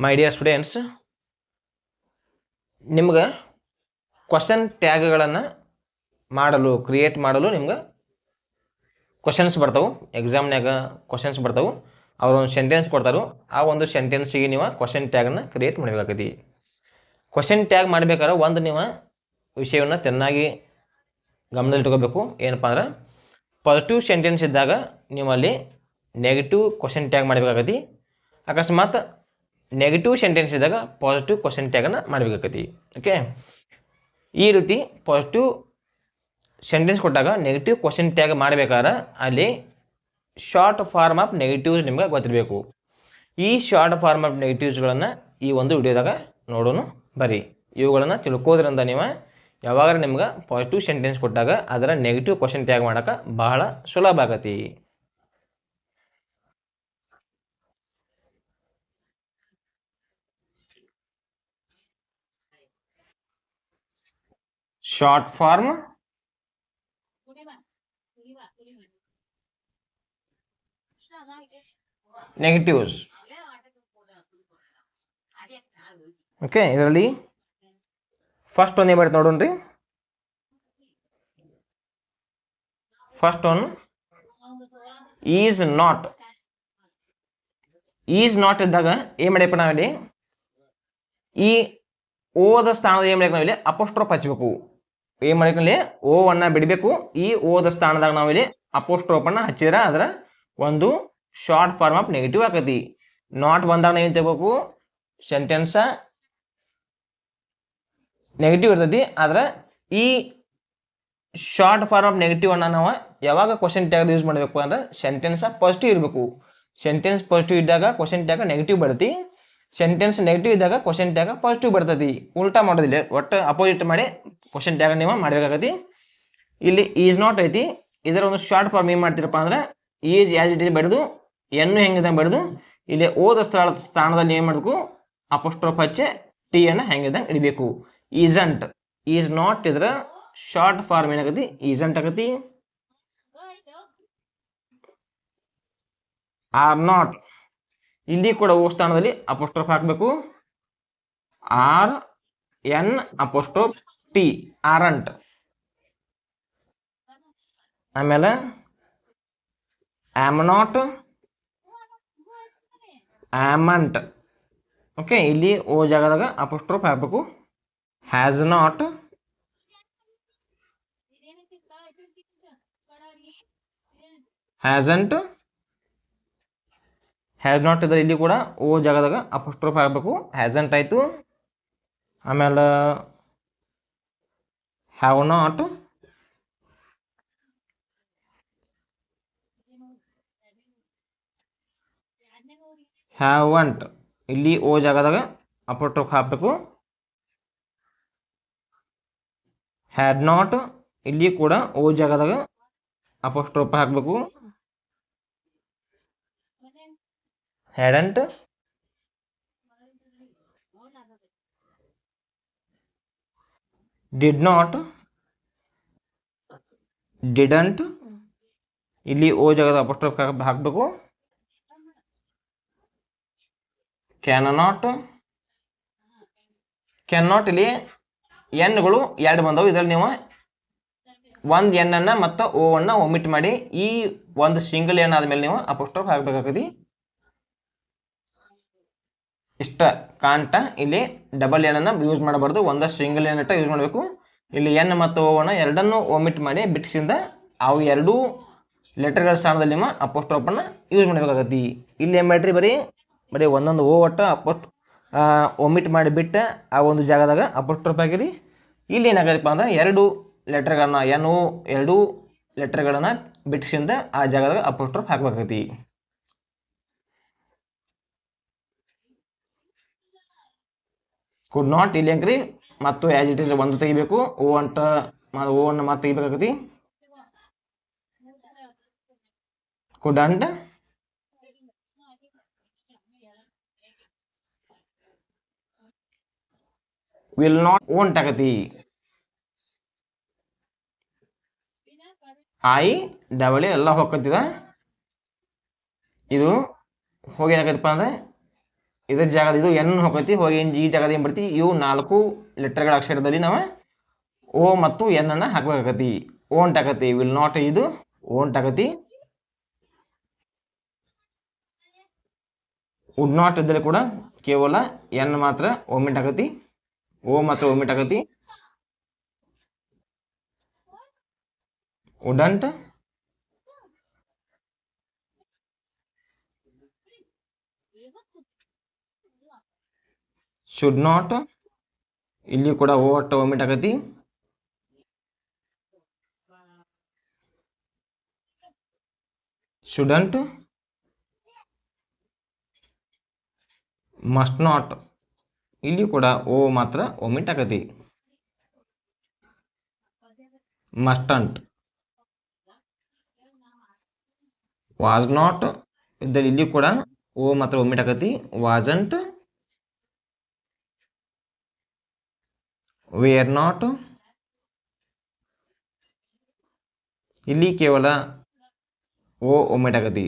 My dear students, ನಿಮ್ಗೆ question ಟ್ಯಾಗ್ಗಳನ್ನು create ಮಾಡಲು ನಿಮ್ಗೆ ಕ್ವಶನ್ಸ್ ಬರ್ತಾವೆ. ಎಕ್ಸಾಮ್ನಾಗ ಕ್ವಶನ್ಸ್ ಬರ್ತಾವೆ. ಅವರು ಒಂದು ಸೆಂಟೆನ್ಸ್ ಕೊಡ್ತಾರೆ. ಆ ಒಂದು ಸೆಂಟೆನ್ಸಿಗೆ ನೀವು ಕ್ವಶನ್ ಟ್ಯಾಗನ್ನು ಕ್ರಿಯೇಟ್ ಮಾಡಬೇಕಾಗತಿ. ಕ್ವಶನ್ ಟ್ಯಾಗ್ ಮಾಡಬೇಕಾದ್ರೆ ಒಂದು ನೀವು ವಿಷಯವನ್ನು ಚೆನ್ನಾಗಿ ಗಮನದಲ್ಲಿಟ್ಕೋಬೇಕು. ಏನಪ್ಪ ಅಂದ್ರೆ, ಪಾಸಿಟಿವ್ ಸೆಂಟೆನ್ಸ್ ಇದ್ದಾಗ ನೀವು ಅಲ್ಲಿ ನೆಗೆಟಿವ್ ಕ್ವಶನ್ ಟ್ಯಾಗ್ ಮಾಡಬೇಕಾಗತಿ. ಅಕಸ್ಮಾತ್ ನೆಗೆಟಿವ್ ಸೆಂಟೆನ್ಸ್ ಇದ್ದಾಗ ಪಾಸಿಟಿವ್ ಕ್ವಶನ್ ಟ್ಯಾಗನ್ನು ಮಾಡಬೇಕಾಗತಿ. ಓಕೆ, ಈ ರೀತಿ ಪಾಸಿಟಿವ್ ಸೆಂಟೆನ್ಸ್ ಕೊಟ್ಟಾಗ ನೆಗೆಟಿವ್ ಕ್ವಶನ್ ಟ್ಯಾಗ್ ಮಾಡಬೇಕಾದ್ರೆ ಅಲ್ಲಿ ಶಾರ್ಟ್ ಫಾರ್ಮ್ ಆಫ್ ನೆಗೆಟಿವ್ಸ್ ನಿಮ್ಗೆ ಗೊತ್ತಿರಬೇಕು. ಈ ಶಾರ್ಟ್ ಫಾರ್ಮ್ ಆಫ್ ನೆಗೆಟಿವ್ಸ್ಗಳನ್ನು ಈ ಒಂದು ವಿಡಿಯೋದಾಗ ನೋಡೋಣ ಬರ್ರಿ. ಇವುಗಳನ್ನು ತಿಳ್ಕೋದ್ರಿಂದ ನೀವು ಯಾವಾಗ ನಿಮ್ಗೆ ಪಾಸಿಟಿವ್ ಸೆಂಟೆನ್ಸ್ ಕೊಟ್ಟಾಗ ಅದರ ನೆಗೆಟಿವ್ ಕ್ವಶನ್ ಟ್ಯಾಗ್ ಮಾಡೋಕೆ ಬಹಳ ಸುಲಭ ಆಗತಿ. Short form negatives. ಓಕೆ, ಇದರಲ್ಲಿ ಫಸ್ಟ್ ಒಂದು ಏನು ಬರುತ್ತೆ ನೋಡೋಣ್ರಿ. First one is not. Is not ಇದ್ದಾಗ ಏನು ಮಾಡ್ಯಪ್ಪ ನಾವಿಲ್ಲಿ ಈ ಓದ ಸ್ಥಾನದ ಏನು ಮಾಡ್ಬೇಕು ನಾವಿಲ್ಲಿ ಅಪೋಸ್ಟ್ರೋಫ್ ಹಚ್ಚಬೇಕು. ಏನು ಮಾಡ್ಬೇಕಲ್ಲಿ ಓವನ್ನು ಬಿಡಬೇಕು. ಈ ಓದ ಸ್ಥಾನದಾಗ ನಾವಿಲ್ಲಿ ಅಪೋಸ್ಟ್ರೋಫನ್ನು ಹಚ್ಚಿದ್ರೆ ಅದರ ಒಂದು ಶಾರ್ಟ್ ಫಾರ್ಮ್ ಆಫ್ ನೆಗೆಟಿವ್ ಆಕತಿ. ನಾಟ್ ಬಂದಾಗ ನಾವೇನು ತಗೋಬೇಕು, ಸೆಂಟೆನ್ಸ ನೆಗೆಟಿವ್ ಇರ್ತೈತಿ. ಆದ್ರೆ ಈ ಶಾರ್ಟ್ ಫಾರ್ಮ್ ಆಫ್ ನೆಗೆಟಿವ್ ಅನ್ನ ನಾವು ಯಾವಾಗ ಕ್ವಶನ್ ಟ್ಯಾಗ್ ಯೂಸ್ ಮಾಡಬೇಕು ಅಂದ್ರೆ ಸೆಂಟೆನ್ಸ್ ಪಾಸಿಟಿವ್ ಇರಬೇಕು. ಸೆಂಟೆನ್ಸ್ ಪಾಸಿಟಿವ್ ಇದ್ದಾಗ ಕ್ವಶನ್ ಟ್ಯಾಗ್ ನೆಗೆಟಿವ್ ಬರ್ತೈತಿ. ಸೆಂಟೆನ್ಸ್ ನೆಗೆಟಿವ್ ಇದ್ದಾಗ ಕ್ವಶನ್ ಟ್ಯಾಗ್ ಪಾಸಿಟಿವ್ ಬರ್ತೈತಿ. ಉಲ್ಟಾ ಮಾಡೋದಿಲ್ಲ, ಒಟ್ಟು ಅಪೋಸಿಟ್ ಮಾಡಿ ಕ್ವಶನ್ ಟ್ಯಾಗ್ ನೀವು ಮಾಡಬೇಕಾಗತಿ. ಇಲ್ಲಿ ಈಸ್ ನಾಟ್ ಐತಿ. ಇದರ ಒಂದು ಶಾರ್ಟ್ ಫಾರ್ಮ್ ಏನು ಮಾಡ್ತೀರಪ್ಪ ಅಂದ್ರೆ ಈಸ್ ಆಸ್ ಇಟ್ ಈಸ್ ಬರೆದು ಎನ್ನು ಹೆಂಗಿದೆ ಬರೆದು ಇಲ್ಲಿ ಓದ ಸ್ಥಾನದಲ್ಲಿ ಏನು ಮಾಡಬೇಕು ಅಪೋಸ್ಟ್ರೋಫ್ ಹಚ್ಚಿ ಟಿ ಅನ್ನು ಹೆಂಗಿದಂಗೆ ಇಡಬೇಕು. ಈಸಂಟ್, ಈಸ್ ನಾಟ್ ಇದ್ರ ಶಾರ್ಟ್ ಫಾರ್ಮ್ ಏನಾಗತಿ ಈಸಂಟ್ ಆಗತಿ. ಆರ್ ನಾಟ್, ಇಲ್ಲಿ ಕೂಡ ಓ ಸ್ಥಾನದಲ್ಲಿ ಅಪೋಸ್ಟ್ರೋಫ್ ಹಾಕಬೇಕು. Are N apostrophe T, aren't. ಆಮೇಲೆ ಆಮ್ ನಾಟ್, ಆಮಂಟ್. ಓಕೆ, ಇಲ್ಲಿ ಓ ಜಾಗದಾಗ ಅಪೋಸ್ಟ್ರೋಫ್ ಹಾಕಬೇಕು. Has not, hasn't. Has not ಇದ್ರೆ ಇಲ್ಲಿ ಕೂಡ ಓ ಜಾಗದಾಗ ಅಪೋಸ್ಟ್ರೋಫ್ ಹಾಕಬೇಕು. ಹ್ಯಾಸಂಟ್ ಆಯಿತು. ಆಮೇಲೆ ಹ್ಯಾವ್ ನಾಟ್, ಹ್ಯಾವಂಟ್. ಇಲ್ಲಿ ಓ ಜಾಗದಾಗ ಅಪೋಸ್ಟ್ರೋಫ್ ಹಾಕಬೇಕು. ಹ್ಯಾಡ್ ನಾಟ್, ಇಲ್ಲಿ ಕೂಡ ಓ ಜಾಗದಾಗ ಅಪೋಸ್ಟ್ರೋಫ್ ಹಾಕಬೇಕು. Hadn't, did not, didn't. ಇಲ್ಲಿ ಓ ಜಾಗದ ಅಪೋಸ್ಟ್ರೋಫ್ ಹಾಕಬೇಕು. Can not, can not. ಇಲ್ಲಿ ಎನ್ಗಳು ಎರಡು ಬಂದವು. ಇದರಲ್ಲಿ ನೀವು ಒಂದು ಎನ್ ಅನ್ನ ಮತ್ತು ಓ ಅನ್ನ ಒಮಿಟ್ ಮಾಡಿ ಈ ಒಂದು ಸಿಂಗಲ್ ಎನ್ ಆದ್ಮೇಲೆ ನೀವು ಅಪೋಸ್ಟ್ರೋಫ್ ಹಾಕಬೇಕಾಗತಿ. ಇಷ್ಟ ಕಾಂಟ. ಇಲ್ಲಿ ಡಬಲ್ ಎನ್ ಅನ್ನ ಯೂಸ್ ಮಾಡಬಾರ್ದು, ಒಂದ ಸಿಂಗಲ್ ಎನ್ ಅಟ್ಟ ಯೂಸ್ ಮಾಡಬೇಕು. ಇಲ್ಲಿ ಎನ್ ಮತ್ತು ಓ ಅನ್ನ ಎರಡನ್ನು ಒಮಿಟ್ ಮಾಡಿ ಬಿಟ್ಟಿಸಿಂದ ಅವು ಎರಡೂ ಲೆಟರ್ಗಳ ಸ್ಥಾನದಲ್ಲಿ ನಿಮ್ಮ ಅಪೋಸ್ಟ್ರೋಫ್ ಅನ್ನ ಯೂಸ್ ಮಾಡಬೇಕಾಗತಿ. ಇಲ್ಲಿ ಏನು ಮಾಡ್ರಿ, ಬರೀ ಒಂದೊಂದು ಓ ಒಟ್ಟು ಒಮಿಟ್ ಮಾಡಿ ಬಿಟ್ಟ ಆ ಒಂದು ಜಾಗದಾಗ ಅಪೋಸ್ಟ್ರೋಫ್ ಆಗಿರಿ. ಇಲ್ಲಿ ಏನಾಗತ್ತಪ್ಪ ಅಂದ್ರೆ ಎರಡು ಲೆಟರ್ಗಳನ್ನ ಎನ್ ಓ ಎರಡೂ ಲೆಟರ್ಗಳನ್ನು ಬಿಟ್ಟಿಸಿಂದ ಆ ಜಾಗದಾಗ ಅಪೋಸ್ಟ್ರೋಫ್ ಹಾಕಬೇಕಾಗತಿ. ಕುಡ್ ನಾಟ್, ಇಲ್ಲಿ ಅಂಕ್ರಿ ಮತ್ತು ಆಸ್ ಇಟ್ ಈಸ್ ಒಂದು ತೆಗಿಬೇಕು. ಓ ಅಂತ ಓ ಅನ್ನು ಮತ್ತೆ ತೆಗಿಬೇಕಾಗತಿ. ಕುಡಂಟ್, ವಿಲ್ ನಾಟ್, ಓಂಟ್ ಆಗತಿ. ಐ ಡಬಲ್ ಎಲ್ಲ ಹೋಗತ್ತಿದ. ಇದು ಹೋಗಿ ಏನಾಗತ್ತಪ್ಪ ಅಂದ್ರೆ ಇದ್ರ ಜಾಗದ ಇದು ಎನ್ ಹೋಗತಿ ಹೋಗಿ ಈ ಜಾಗದ ಏನು ಬರ್ತಿ ಇವು 4 ಲೆಟರ್ಗಳ ಅಕ್ಷರದಲ್ಲಿ ನಾವು ಓ ಮತ್ತು ಎನ್ ಅನ್ನ ಹಾಕಬೇಕಾಗತಿ. ಓಂಟ್ ಆಗತಿ, ವಿಲ್ ನಾಟ್ ಇದು ಓಂಟ್ ಆಗತಿ. ವುಡ್ ನಾಟ್ ಇದ್ದರೆ ಕೂಡ ಕೇವಲ ಎನ್ ಮಾತ್ರ ಒಮಿಟ್ ಆಗತಿ, ಓ ಮಾತ್ರ ಒಮಿಟ್ ಆಗತಿ. ವುಡಂಟ್, ಶುಡ್ ನಾಟ್, ಇಲ್ಲಿ ಕೂಡ ಓ ಒಟ್ಟು ಒಮಿಟ್ ಆಗತಿ. ಶುಡಂಟ್, ಮಸ್ಟ್ ನಾಟ್, ಇಲ್ಲಿ ಕೂಡ ಓ ಮಾತ್ರ ಒಮಿಟ್ ಆಗತಿ. ಮಸ್ಟಂಟ್, ವಾಸ್ ನಾಟ್ ಇದ್ದಲ್ಲಿ ಇಲ್ಲಿ ಕೂಡ ಓ ಮಾತ್ರ ಒಮಿಟ್ ಆಗತಿ. ವಾಸಂಟ್, ವೇರ್ ನಾಟ್, ಇಲ್ಲಿ ಕೇವಲ ಓ ಒಮಿಟ್ ಆಗತಿ.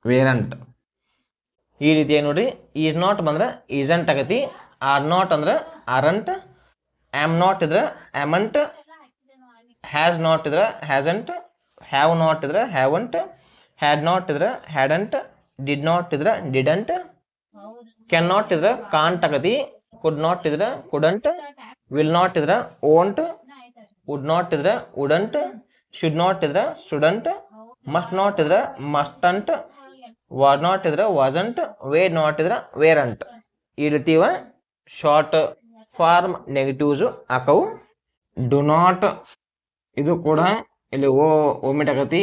ವೇರಂಟ್. ಈ ರೀತಿಯಾಗಿ ನೋಡ್ರಿ, ಈಸ್ ನಾಟ್ ಬಂದ್ರೆ ಈಸಂಟ್ ಆಗತಿ. ಆರ್ ನಾಟ್ ಅಂದ್ರೆ ಆರಂಟ್. ಆಮ್ ನಾಟ್ ಇದ್ರೆ ಆಮಂಟ್. ಹ್ಯಾಸ್ ನಾಟ್ ಇದ್ರೆ ಹ್ಯಾಸಂಟ್. ಹ್ಯಾವ್ ನಾಟ್ ಇದ್ರೆ ಹ್ಯಾವಂಟ್. ಹ್ಯಾಡ್ ನಾಟ್ ಇದ್ರೆ ಹ್ಯಾಡಂಟ್. ಡಿಡ್ ನಾಟ್ ಇದ್ರೆ ಡಿಡಂಟ್. ಕ್ಯಾನ್ ನಾಟ್ ಇದ್ರೆ ಕಾಂಟ್ ಆಗತಿ. ಕುಡ್ ನಾಟ್ ಇದ್ರೆ ಕುಡಂಟ್. ವಿಲ್ ನಾಟ್ ಇದ್ರೆ ಓಂಟ್. ವುಡ್ ನಾಟ್ ಇದ್ರೆ ವುಡಂಟ್. ಶುಡ್ ನಾಟ್ ಇದ್ರೆ ಶುಡಂಟ್. ಮಸ್ಟ್ ನಾಟ್ ಇದ್ರೆ ಮಸ್ಟಂಟ್. ವಾಸ್ ನಾಟ್ ಇದ್ರೆ ವಾಸಂಟ್. ವೇರ್ ನಾಟ್ ಇದ್ರೆ ವೇರಂಟ್. ಈ ರೀತಿ ಶಾರ್ಟ್ ಫಾರ್ಮ್ ನೆಗೆಟಿವ್ಸು ಹಾಕವು. ಡು ನಾಟ್ ಇದು ಕೂಡ ಇಲ್ಲಿ O omit ಆಗತಿ.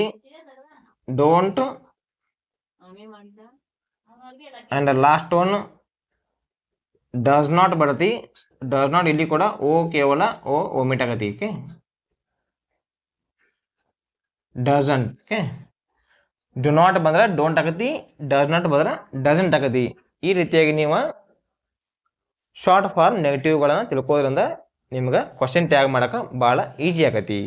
Don't and last one does not ಬರತಿ. ಡಸ್ ನಾಟ್ ಇಲ್ಲಿ ಕೂಡ ಓ ಕೇವಲ ಓ ಒಮಿಟ್ ಆಗತಿ. Okay, doesn't. Okay, do not ಬಂದ್ರೆ ಡೋಂಟ್ ಆಗತಿ. ಡಸ್ ನಾಟ್ ಬಂದ್ರೆ ಡಸಂಟ್ ಆಗತಿ. ಈ ರೀತಿಯಾಗಿ ನೀವು ಶಾರ್ಟ್ ಫಾರ್ಮ್ ನೆಗೆಟಿವ್ಗಳನ್ನು ತಿಳ್ಕೋದ್ರಿಂದ ನಿಮ್ಗೆ ಕ್ವಶನ್ ಟ್ಯಾಗ್ ಮಾಡಕ್ಕೆ ಭಾಳ ಈಸಿ ಆಗತಿ.